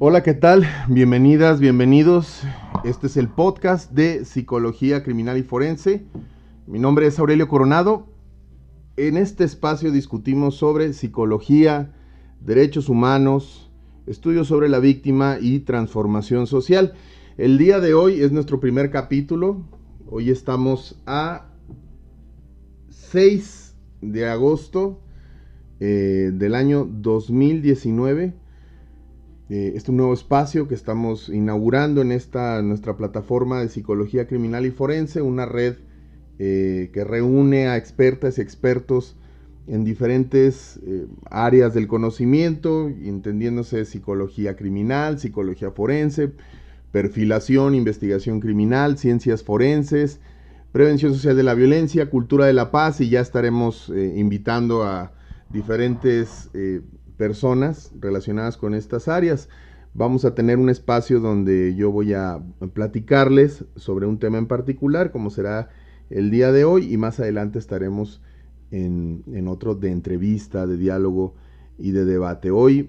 Hola, ¿qué tal? Bienvenidas, bienvenidos. Este es el podcast de Psicología Criminal y Forense. Mi nombre es Aurelio Coronado. En este espacio discutimos sobre psicología, derechos humanos, estudios sobre la víctima y transformación social. El día de hoy es nuestro primer capítulo. Hoy estamos a 6 de agosto del año 2019. Este es un nuevo espacio que estamos inaugurando en nuestra plataforma de psicología criminal y forense, una red que reúne a expertas y expertos en diferentes áreas del conocimiento, entendiéndose psicología criminal, psicología forense, perfilación, investigación criminal, ciencias forenses, prevención social de la violencia, cultura de la paz, y ya estaremos invitando a diferentes personas relacionadas con estas áreas. Vamos a tener un espacio donde yo voy a platicarles sobre un tema en particular, como será el día de hoy, y más adelante estaremos en otro de entrevista, de diálogo y de debate. Hoy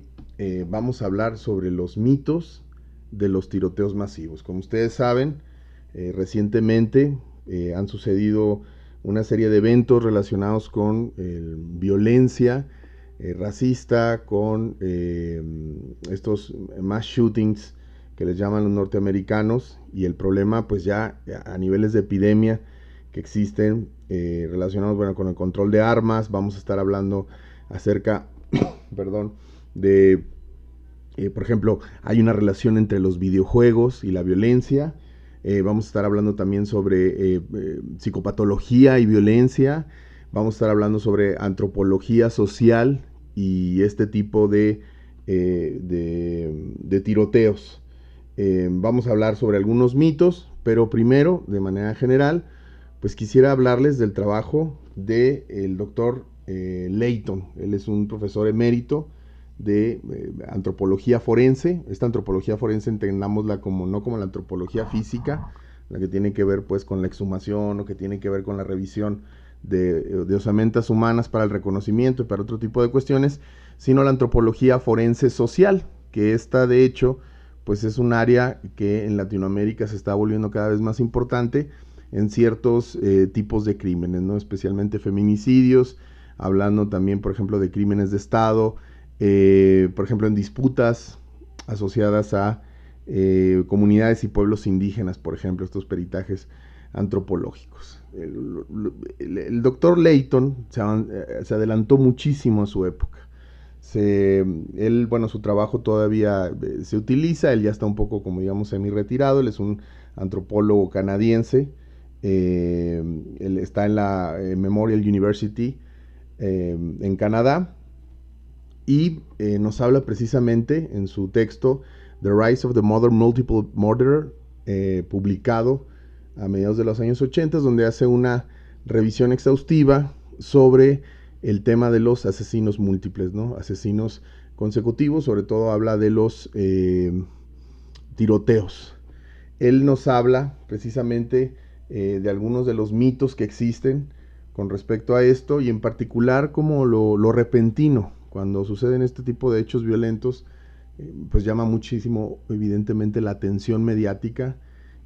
vamos a hablar sobre los mitos de los tiroteos masivos. Como ustedes saben, recientemente han sucedido una serie de eventos relacionados con violencia racista, con estos mass shootings que les llaman los norteamericanos, y el problema pues ya a niveles de epidemia que existen relacionados con el control de armas. Vamos a estar hablando acerca de por ejemplo, hay una relación entre los videojuegos y la violencia. Vamos a estar hablando también sobre psicopatología y violencia. Vamos a estar hablando sobre antropología social y este tipo de tiroteos. Vamos a hablar sobre algunos mitos, pero primero, de manera general, pues quisiera hablarles del trabajo del doctor Layton. Él es un profesor emérito de antropología forense. Esta antropología forense, entendámosla no como la antropología física, la que tiene que ver pues con la exhumación, o que tiene que ver con la revisión de osamentas humanas para el reconocimiento y para otro tipo de cuestiones, sino la antropología forense social, que esta de hecho pues es un área que en Latinoamérica se está volviendo cada vez más importante en ciertos tipos de crímenes, ¿no? Especialmente feminicidios, hablando también por ejemplo de crímenes de Estado, por ejemplo en disputas asociadas a comunidades y pueblos indígenas, por ejemplo, estos peritajes antropológicos. El doctor Layton se adelantó muchísimo a su época. Su trabajo todavía se utiliza. Él ya está un poco, como digamos, semi-retirado. Él es un antropólogo canadiense. Él está en la Memorial University en Canadá, y nos habla precisamente en su texto The Rise of the Modern Multiple Murderer, publicado a mediados de los años 80, donde hace una revisión exhaustiva sobre el tema de los asesinos múltiples, ¿no? Asesinos consecutivos. Sobre todo habla de los tiroteos. Él nos habla precisamente de algunos de los mitos que existen con respecto a esto, y en particular como lo repentino, cuando suceden este tipo de hechos violentos, pues llama muchísimo evidentemente la atención mediática,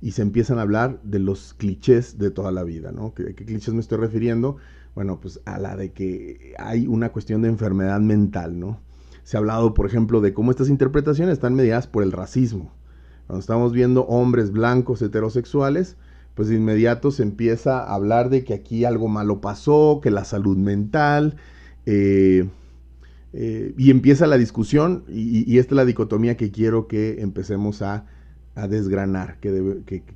y se empiezan a hablar de los clichés de toda la vida, ¿no? ¿Qué clichés me estoy refiriendo? Bueno, pues a la de que hay una cuestión de enfermedad mental, ¿no? Se ha hablado, por ejemplo, de cómo estas interpretaciones están mediadas por el racismo. Cuando estamos viendo hombres blancos heterosexuales, pues de inmediato se empieza a hablar de que aquí algo malo pasó, que la salud mental, y empieza la discusión, y esta es la dicotomía que quiero que empecemos a desgranar, que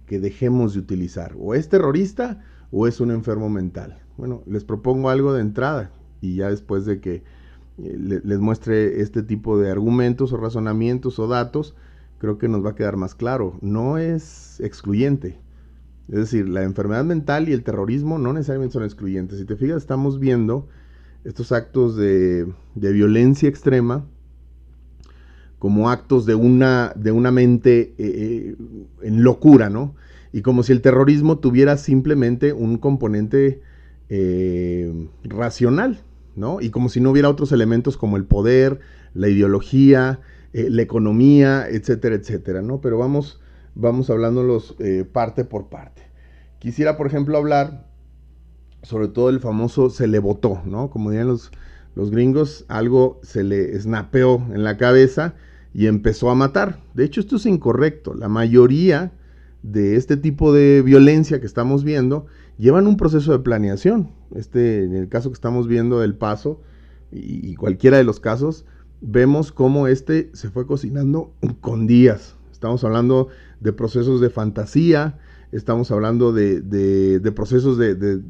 dejemos de utilizar. O es terrorista o es un enfermo mental. Bueno, les propongo algo de entrada, y ya después de que les muestre este tipo de argumentos o razonamientos o datos, creo que nos va a quedar más claro. No es excluyente. Es decir, la enfermedad mental y el terrorismo no necesariamente son excluyentes. Si te fijas, estamos viendo estos actos de violencia extrema como actos de una mente en locura, ¿no? Y como si el terrorismo tuviera simplemente un componente racional, ¿no? Y como si no hubiera otros elementos como el poder, la ideología, la economía, etcétera, etcétera, ¿no? Pero vamos hablándolos parte por parte. Quisiera, por ejemplo, hablar sobre todo el famoso se le botó, ¿no? Como dirían los gringos, algo se le snapeó en la cabeza y empezó a matar. De hecho, esto es incorrecto. La mayoría de este tipo de violencia que estamos viendo llevan un proceso de planeación. En el caso que estamos viendo del Paso y cualquiera de los casos, vemos cómo se fue cocinando con días. Estamos hablando de procesos de fantasía, estamos hablando de procesos de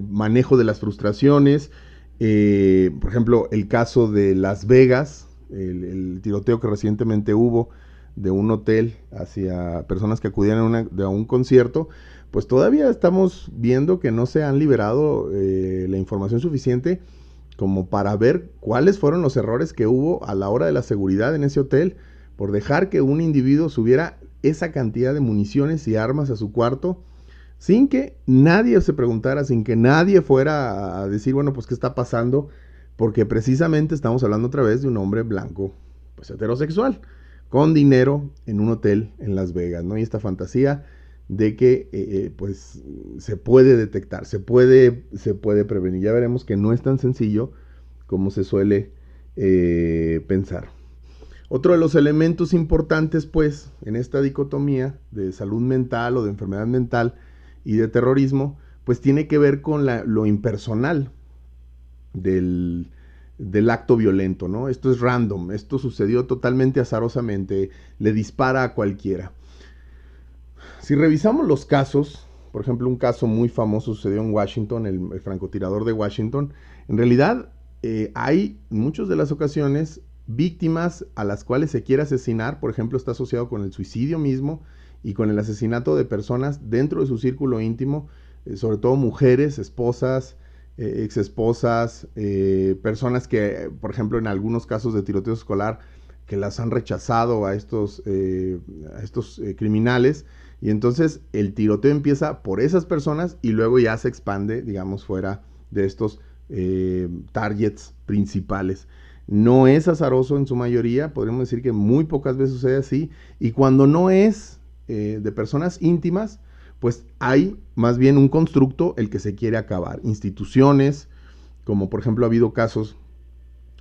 manejo de las frustraciones. Por ejemplo, el caso de Las Vegas, el tiroteo que recientemente hubo de un hotel hacia personas que acudían a un concierto, pues todavía estamos viendo que no se han liberado la información suficiente como para ver cuáles fueron los errores que hubo a la hora de la seguridad en ese hotel por dejar que un individuo subiera esa cantidad de municiones y armas a su cuarto sin que nadie se preguntara, sin que nadie fuera a decir, bueno, pues qué está pasando, porque precisamente estamos hablando otra vez de un hombre blanco, pues heterosexual, con dinero en un hotel en Las Vegas, ¿no? Y esta fantasía de que pues se puede detectar, se puede prevenir. Ya veremos que no es tan sencillo como se suele pensar. Otro de los elementos importantes, pues, en esta dicotomía de salud mental o de enfermedad mental y de terrorismo, pues tiene que ver con lo impersonal del acto violento, ¿no? Esto es random, esto sucedió totalmente azarosamente, le dispara a cualquiera. Si revisamos los casos, por ejemplo, un caso muy famoso sucedió en Washington, el francotirador de Washington, en realidad hay muchas de las ocasiones víctimas a las cuales se quiere asesinar, por ejemplo, está asociado con el suicidio mismo y con el asesinato de personas dentro de su círculo íntimo, sobre todo mujeres, esposas, exesposas, personas que, por ejemplo, en algunos casos de tiroteo escolar, que las han rechazado a estos criminales, y entonces el tiroteo empieza por esas personas y luego ya se expande, digamos, fuera de estos targets principales. No es azaroso en su mayoría, podríamos decir que muy pocas veces sucede así, y cuando no es de personas íntimas, pues hay más bien un constructo el que se quiere acabar. Instituciones, como por ejemplo ha habido casos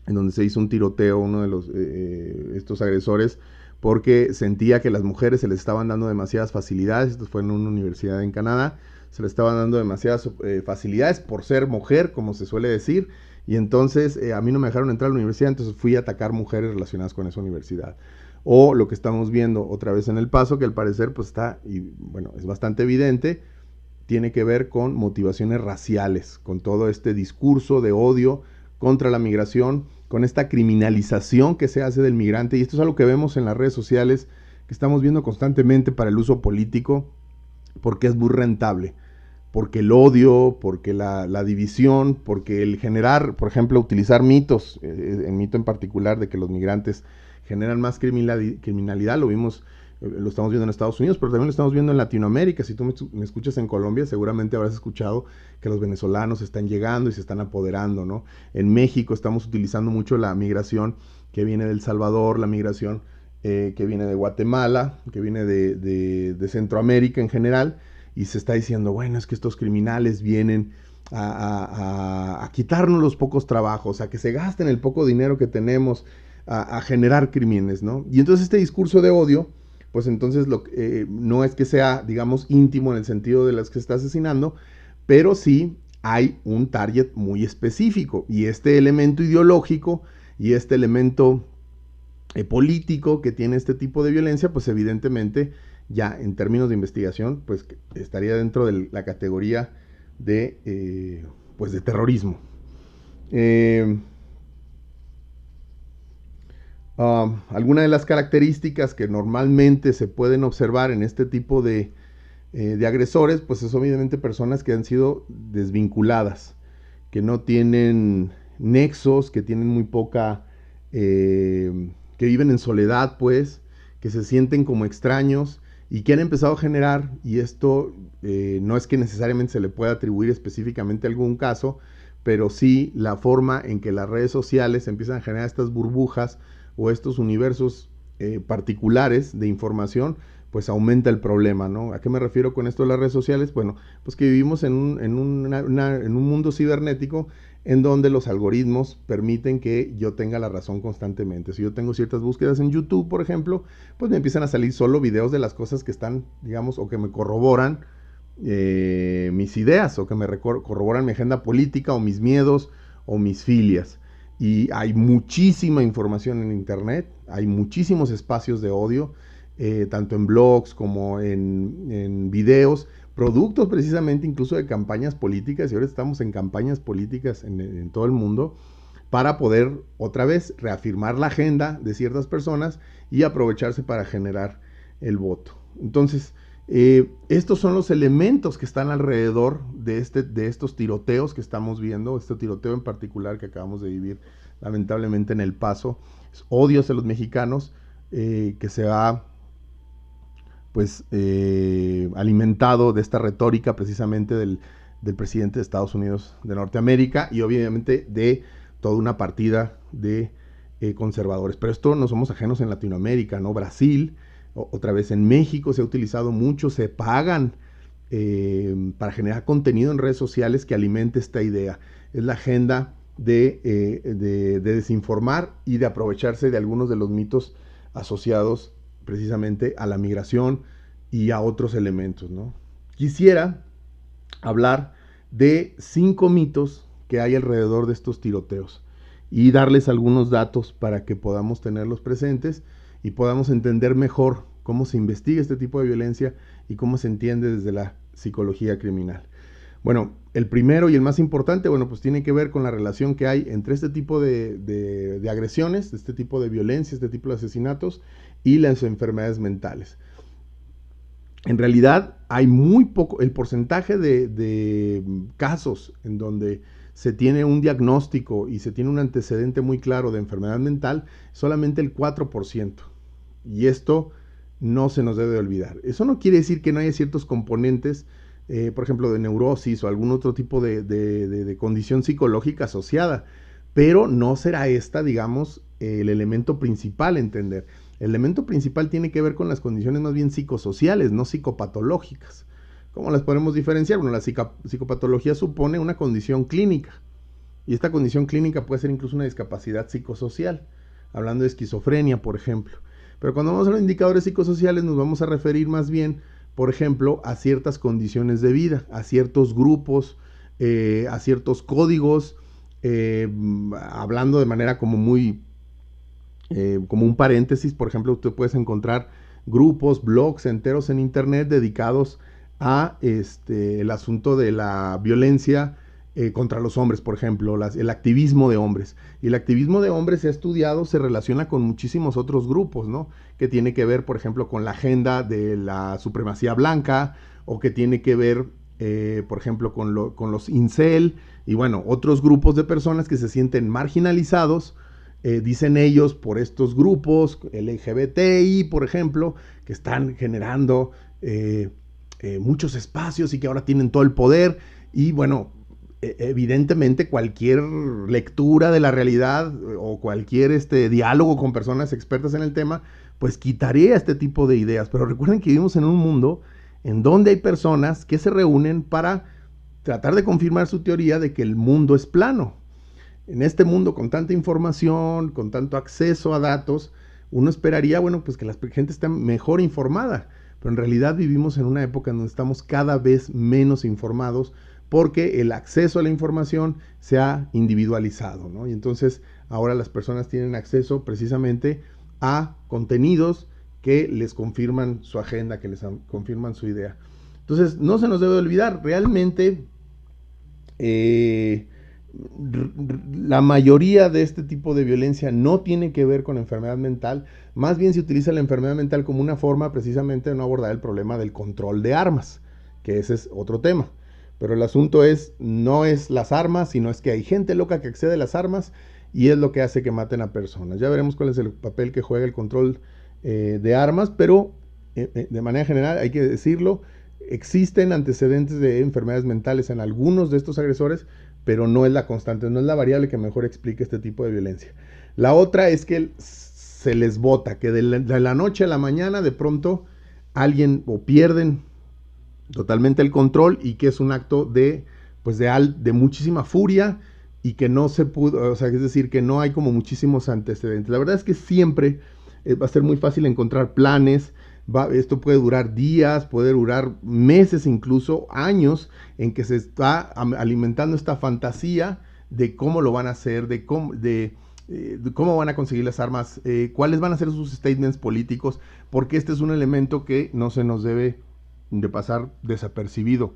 en donde se hizo un tiroteo, uno de estos agresores, porque sentía que las mujeres se les estaban dando demasiadas facilidades, esto fue en una universidad en Canadá, se les estaban dando demasiadas facilidades por ser mujer, como se suele decir, y entonces a mí no me dejaron entrar a la universidad, entonces fui a atacar mujeres relacionadas con esa universidad. O lo que estamos viendo otra vez en El Paso, que al parecer pues está, y bueno, es bastante evidente, tiene que ver con motivaciones raciales, con todo este discurso de odio contra la migración, con esta criminalización que se hace del migrante, y esto es algo que vemos en las redes sociales, que estamos viendo constantemente para el uso político, porque es muy rentable, porque el odio, porque la división, porque el generar, por ejemplo, utilizar mitos, el mito en particular de que los migrantes generan más criminalidad, lo estamos viendo en Estados Unidos, pero también lo estamos viendo en Latinoamérica. Si tú me escuchas en Colombia, seguramente habrás escuchado que los venezolanos están llegando y se están apoderando, ¿no? En México estamos utilizando mucho la migración que viene de El Salvador, la migración que viene de Guatemala, que viene de Centroamérica en general, y se está diciendo, bueno, es que estos criminales vienen a quitarnos los pocos trabajos, a que se gasten el poco dinero que tenemos, a generar crímenes, ¿no? Y entonces este discurso de odio, pues entonces no es que sea, digamos, íntimo en el sentido de las que se está asesinando, pero sí hay un target muy específico, y este elemento ideológico y este elemento político que tiene este tipo de violencia, pues evidentemente ya en términos de investigación, pues estaría dentro de la categoría de terrorismo. Algunas de las características que normalmente se pueden observar en este tipo de agresores, pues es obviamente personas que han sido desvinculadas, que no tienen nexos, que tienen muy poca, que viven en soledad, pues, que se sienten como extraños y que han empezado a generar, y esto no es que necesariamente se le pueda atribuir específicamente a algún caso, pero sí la forma en que las redes sociales empiezan a generar estas burbujas o estos universos particulares de información, pues aumenta el problema, ¿no? ¿A qué me refiero con esto de las redes sociales? Bueno, pues que vivimos en un mundo cibernético en donde los algoritmos permiten que yo tenga la razón constantemente. Si yo tengo ciertas búsquedas en YouTube, por ejemplo, pues me empiezan a salir solo videos de las cosas que están, digamos, o que me corroboran mis ideas, o que me corroboran mi agenda política, o mis miedos, o mis filias. Y hay muchísima información en internet, hay muchísimos espacios de odio, tanto en blogs como en videos, productos precisamente incluso de campañas políticas, y ahora estamos en campañas políticas en todo el mundo, para poder otra vez reafirmar la agenda de ciertas personas y aprovecharse para generar el voto. Entonces, estos son los elementos que están alrededor de estos tiroteos que estamos viendo, este tiroteo en particular que acabamos de vivir lamentablemente en El Paso. Es odio hacia los mexicanos que se ha pues alimentado de esta retórica precisamente del presidente de Estados Unidos de Norteamérica y obviamente de toda una partida de conservadores. Pero esto no somos ajenos en Latinoamérica, ¿no? Brasil, otra vez en México se ha utilizado mucho, se pagan para generar contenido en redes sociales que alimente esta idea. Es la agenda de desinformar y de aprovecharse de algunos de los mitos asociados precisamente a la migración y a otros elementos, ¿no? Quisiera hablar de 5 mitos que hay alrededor de estos tiroteos y darles algunos datos para que podamos tenerlos presentes y podamos entender mejor cómo se investiga este tipo de violencia y cómo se entiende desde la psicología criminal. Bueno, el primero y el más importante, bueno, pues tiene que ver con la relación que hay entre este tipo de agresiones, este tipo de violencia, este tipo de asesinatos y las enfermedades mentales. En realidad hay muy poco, el porcentaje de casos en donde se tiene un diagnóstico y se tiene un antecedente muy claro de enfermedad mental, solamente el 4%. Y esto no se nos debe de olvidar. Eso no quiere decir que no haya ciertos componentes, por ejemplo, de neurosis o algún otro tipo de condición psicológica asociada, pero no será esta, digamos, el elemento principal a entender. El elemento principal tiene que ver con las condiciones más bien psicosociales, no psicopatológicas. ¿Cómo las podemos diferenciar? Bueno, la psicopatología supone una condición clínica, y esta condición clínica puede ser incluso una discapacidad psicosocial, hablando de esquizofrenia, por ejemplo. Pero cuando vamos a los indicadores psicosociales nos vamos a referir más bien, por ejemplo, a ciertas condiciones de vida, a ciertos grupos, a ciertos códigos, hablando de manera como muy, como un paréntesis. Por ejemplo, usted puede encontrar grupos, blogs enteros en internet dedicados a el asunto de la violencia contra los hombres, por ejemplo, el activismo de hombres. Y el activismo de hombres se ha estudiado, se relaciona con muchísimos otros grupos, ¿no? Que tiene que ver, por ejemplo, con la agenda de la supremacía blanca, o que tiene que ver, por ejemplo, con los incel, y bueno, otros grupos de personas que se sienten marginalizados, dicen ellos, por estos grupos LGBTI, por ejemplo, que están generando muchos espacios y que ahora tienen todo el poder. Y bueno, evidentemente cualquier lectura de la realidad o cualquier diálogo con personas expertas en el tema, pues quitaría este tipo de ideas. Pero recuerden que vivimos en un mundo en donde hay personas que se reúnen para tratar de confirmar su teoría de que el mundo es plano. En este mundo con tanta información, con tanto acceso a datos, uno esperaría, bueno, pues que la gente esté mejor informada, pero en realidad vivimos en una época en donde estamos cada vez menos informados, porque el acceso a la información se ha individualizado, ¿no? Y entonces ahora las personas tienen acceso precisamente a contenidos que les confirman su agenda, que les confirman su idea. Entonces no se nos debe olvidar, realmente la mayoría de este tipo de violencia no tiene que ver con enfermedad mental, más bien se utiliza la enfermedad mental como una forma precisamente de no abordar el problema del control de armas, que ese es otro tema. Pero el asunto no es las armas, sino es que hay gente loca que accede a las armas y es lo que hace que maten a personas. Ya veremos cuál es el papel que juega el control de armas, pero de manera general hay que decirlo, existen antecedentes de enfermedades mentales en algunos de estos agresores, pero no es la constante, no es la variable que mejor explique este tipo de violencia. La otra es que se les bota, que de la noche a la mañana de pronto alguien o pierden totalmente el control y que es un acto de, pues de muchísima furia y que no se pudo, o sea, es decir, que no hay como muchísimos antecedentes. La verdad es que siempre va a ser muy fácil encontrar planes, esto puede durar días, puede durar meses, incluso años, en que se está alimentando esta fantasía de cómo lo van a hacer, de cómo van a conseguir las armas, cuáles van a ser sus statements políticos, porque este es un elemento que no se nos debe de pasar desapercibido.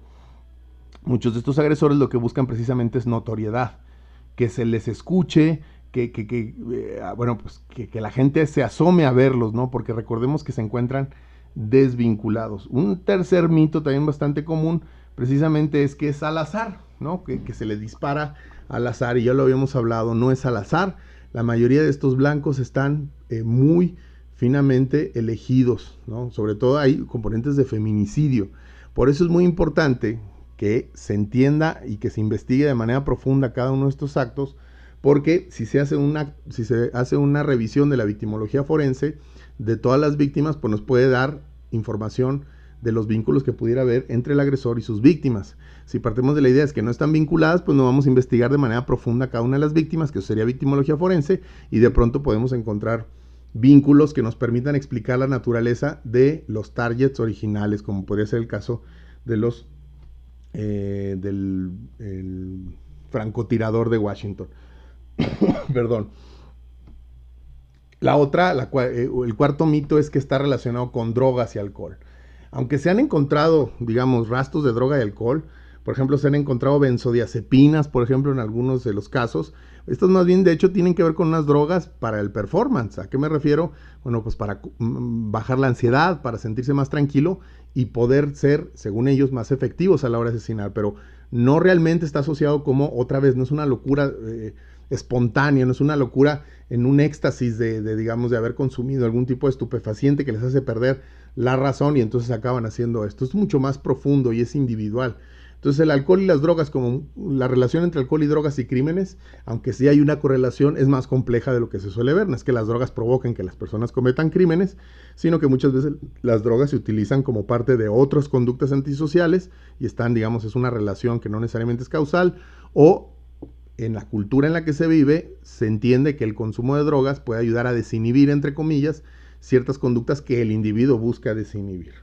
Muchos de estos agresores lo que buscan precisamente es notoriedad, que se les escuche, bueno, pues que la gente se asome a verlos, ¿no? Porque recordemos que se encuentran desvinculados. Un tercer mito también bastante común precisamente es que es al azar, ¿no? Que se le dispara al azar, y ya lo habíamos hablado, no es al azar. La mayoría de estos blancos están muy finamente elegidos, ¿no? Sobre todo hay componentes de feminicidio. Por eso es muy importante que se entienda y que se investigue de manera profunda cada uno de estos actos, porque si se hace una revisión de la victimología forense de todas las víctimas, pues nos puede dar información de los vínculos que pudiera haber entre el agresor y sus víctimas. Si partimos de la idea es que no están vinculadas, pues no vamos a investigar de manera profunda cada una de las víctimas, que sería victimología forense, y de pronto podemos encontrar vínculos que nos permitan explicar la naturaleza de los targets originales, como podría ser el caso de los del francotirador de Washington. Perdón. La otra, el cuarto mito es que está relacionado con drogas y alcohol. Aunque se han encontrado, digamos, rastros de droga y alcohol, por ejemplo, se han encontrado benzodiazepinas, por ejemplo, en algunos de los casos. Estos más bien, de hecho, tienen que ver con unas drogas para el performance. ¿A qué me refiero? Bueno, pues para bajar la ansiedad, para sentirse más tranquilo y poder ser, según ellos, más efectivos a la hora de asesinar. Pero no realmente está asociado como, otra vez, no es una locura espontánea, no es una locura en un éxtasis digamos, de haber consumido algún tipo de estupefaciente que les hace perder la razón y entonces acaban haciendo esto. Es mucho más profundo y es individual. Entonces el alcohol y las drogas, como la relación entre alcohol y drogas y crímenes, aunque sí hay una correlación, es más compleja de lo que se suele ver. No es que las drogas provoquen que las personas cometan crímenes, sino que muchas veces las drogas se utilizan como parte de otras conductas antisociales y están, digamos, es una relación que no necesariamente es causal, o en la cultura en la que se vive se entiende que el consumo de drogas puede ayudar a desinhibir, entre comillas, ciertas conductas que el individuo busca desinhibir.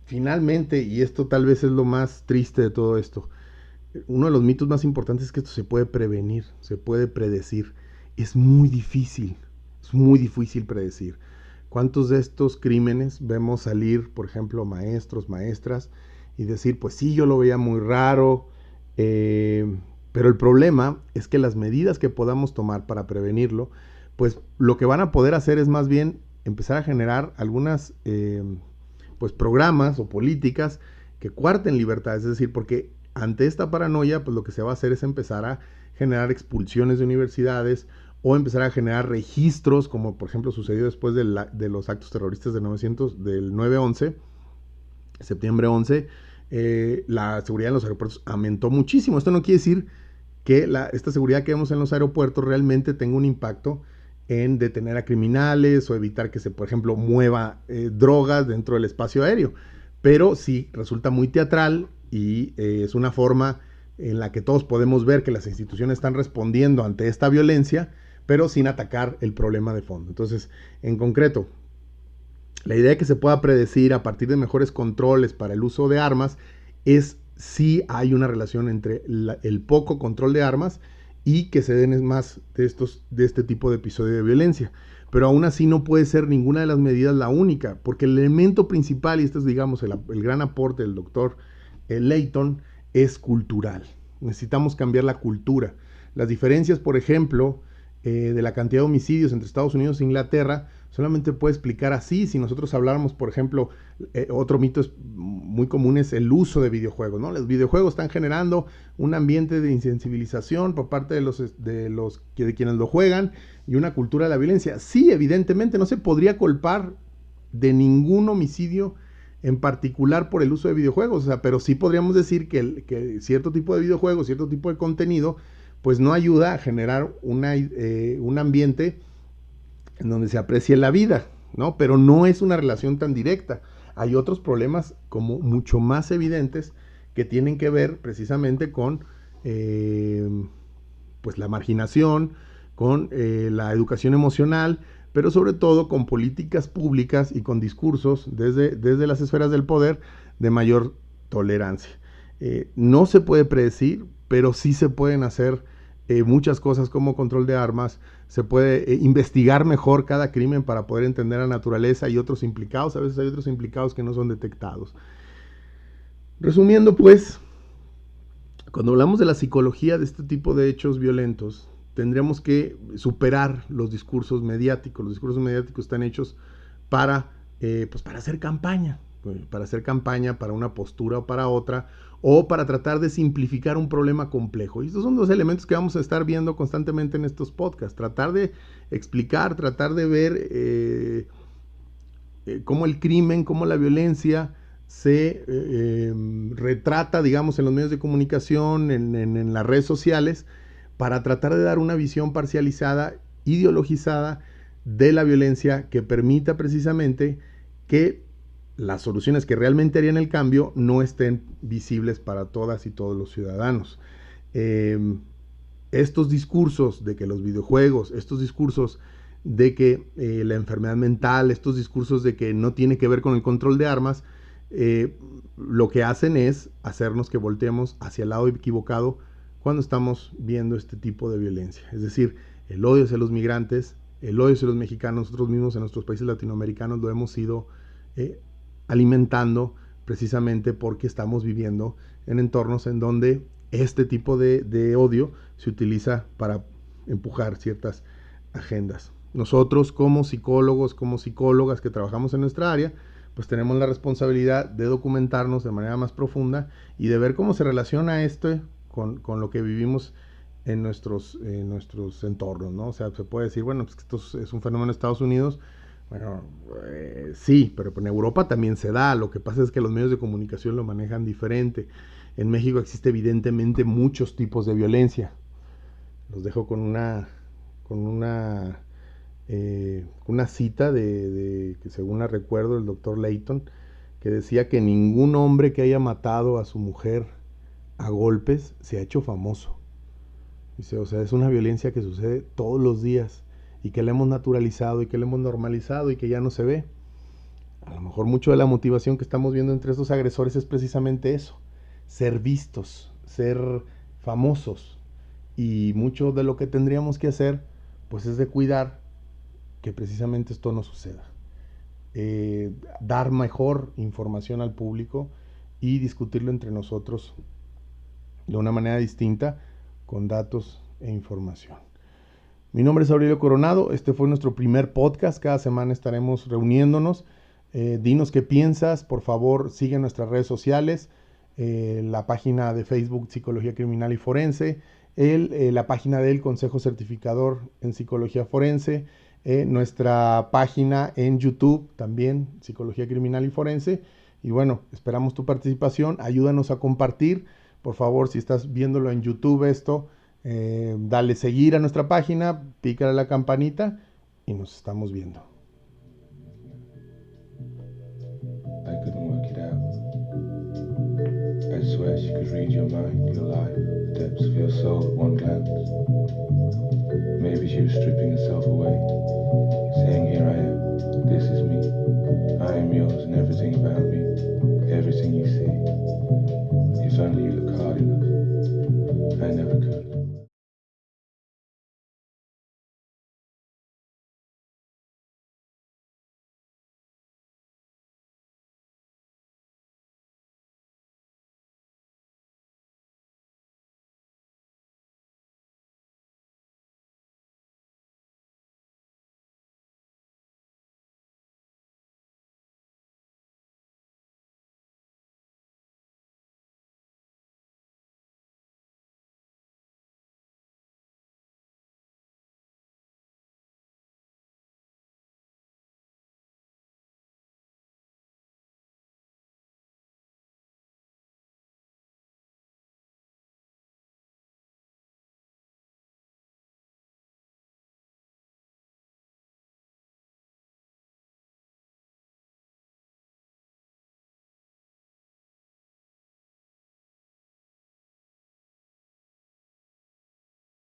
Finalmente, y esto tal vez es lo más triste de todo esto, uno de los mitos más importantes es que esto se puede prevenir, se puede predecir. Es muy difícil predecir. ¿Cuántos de estos crímenes vemos salir, por ejemplo, maestros, maestras, y decir, pues sí, yo lo veía muy raro, pero el problema es que las medidas que podamos tomar para prevenirlo, pues lo que van a poder hacer es más bien empezar a generar algunas pues programas o políticas que cuarten libertades, es decir, porque ante esta paranoia, pues lo que se va a hacer es empezar a generar expulsiones de universidades o empezar a generar registros, como por ejemplo sucedió después de los actos terroristas del 9/11, septiembre 11, la seguridad en los aeropuertos aumentó muchísimo. Esto no quiere decir que esta seguridad que vemos en los aeropuertos realmente tenga un impacto en detener a criminales o evitar que se, por ejemplo, mueva drogas dentro del espacio aéreo. Pero sí resulta muy teatral y es una forma en la que todos podemos ver que las instituciones están respondiendo ante esta violencia, pero sin atacar el problema de fondo. Entonces, en concreto, la idea de que se pueda predecir a partir de mejores controles para el uso de armas es si hay una relación entre el poco control de armas y que se den más de este tipo de episodio de violencia. Pero aún así no puede ser ninguna de las medidas la única, porque el elemento principal, y este es, digamos, el gran aporte del doctor Layton, es cultural. Necesitamos cambiar la cultura. Las diferencias, por ejemplo, de la cantidad de homicidios entre Estados Unidos e Inglaterra, solamente puede explicar así. Si nosotros habláramos, por ejemplo, otro mito muy común es el uso de videojuegos, ¿no? Los videojuegos están generando un ambiente de insensibilización por parte de quienes lo juegan y una cultura de la violencia. Sí, evidentemente no se podría culpar de ningún homicidio en particular por el uso de videojuegos, o sea, pero sí podríamos decir que cierto tipo de videojuegos, cierto tipo de contenido, pues no ayuda a generar un ambiente en donde se aprecie la vida, ¿no? Pero no es una relación tan directa. Hay otros problemas como mucho más evidentes que tienen que ver precisamente con pues la marginación, con la educación emocional, pero sobre todo con políticas públicas y con discursos desde las esferas del poder de mayor tolerancia. No se puede predecir, pero sí se pueden hacer muchas cosas como control de armas, se puede investigar mejor cada crimen para poder entender la naturaleza y otros implicados. A veces hay otros implicados que no son detectados. Resumiendo, pues, cuando hablamos de la psicología de este tipo de hechos violentos, tendríamos que superar los discursos mediáticos. Los discursos mediáticos están hechos para, pues para hacer campaña, para una postura o para otra, o para tratar de simplificar un problema complejo. Y estos son dos elementos que vamos a estar viendo constantemente en estos podcasts. Tratar de explicar, tratar de ver cómo el crimen, cómo la violencia se retrata, digamos, en los medios de comunicación, en las redes sociales, para tratar de dar una visión parcializada, ideologizada de la violencia que permita precisamente que las soluciones que realmente harían el cambio no estén visibles para todas y todos los ciudadanos. Estos discursos de que los videojuegos, estos discursos de que la enfermedad mental, estos discursos de que no tiene que ver con el control de armas, lo que hacen es hacernos que volteemos hacia el lado equivocado cuando estamos viendo este tipo de violencia. Es decir, el odio hacia los migrantes, el odio hacia los mexicanos, nosotros mismos en nuestros países latinoamericanos lo hemos ido alimentando precisamente porque estamos viviendo en entornos en donde este tipo de odio se utiliza para empujar ciertas agendas. Nosotros como psicólogos, como psicólogas que trabajamos en nuestra área, pues tenemos la responsabilidad de documentarnos de manera más profunda y de ver cómo se relaciona esto con lo que vivimos en nuestros entornos, ¿no? O sea, se puede decir, bueno, pues esto es un fenómeno de Estados Unidos. Bueno, sí, pero en Europa también se da. Lo que pasa es que los medios de comunicación lo manejan diferente. En México existe evidentemente muchos tipos de violencia. Los dejo con una cita que según la recuerdo el doctor Layton, que decía que ningún hombre que haya matado a su mujer a golpes se ha hecho famoso. Dice, o sea, es una violencia que sucede todos los días y que la hemos naturalizado y que la hemos normalizado y que ya no se ve. A lo mejor mucho de la motivación que estamos viendo entre estos agresores es precisamente eso, ser vistos, ser famosos. Y mucho de lo que tendríamos que hacer, pues es de cuidar que precisamente esto no suceda. Dar mejor información al público y discutirlo entre nosotros de una manera distinta, con datos e información. Mi nombre es Aurelio Coronado, este fue nuestro primer podcast, cada semana estaremos reuniéndonos. Dinos qué piensas, por favor sigue nuestras redes sociales, la página de Facebook Psicología Criminal y Forense, la página del Consejo Certificador en Psicología Forense, nuestra página en YouTube también, Psicología Criminal y Forense. Y bueno, esperamos tu participación, ayúdanos a compartir. Por favor, si estás viéndolo en YouTube esto, dale seguir a nuestra página, pícale a la campanita y nos estamos viendo. I couldn't work it out. I swear she could read your mind, your life, the depths of your soul at one glance. Maybe she was stripping herself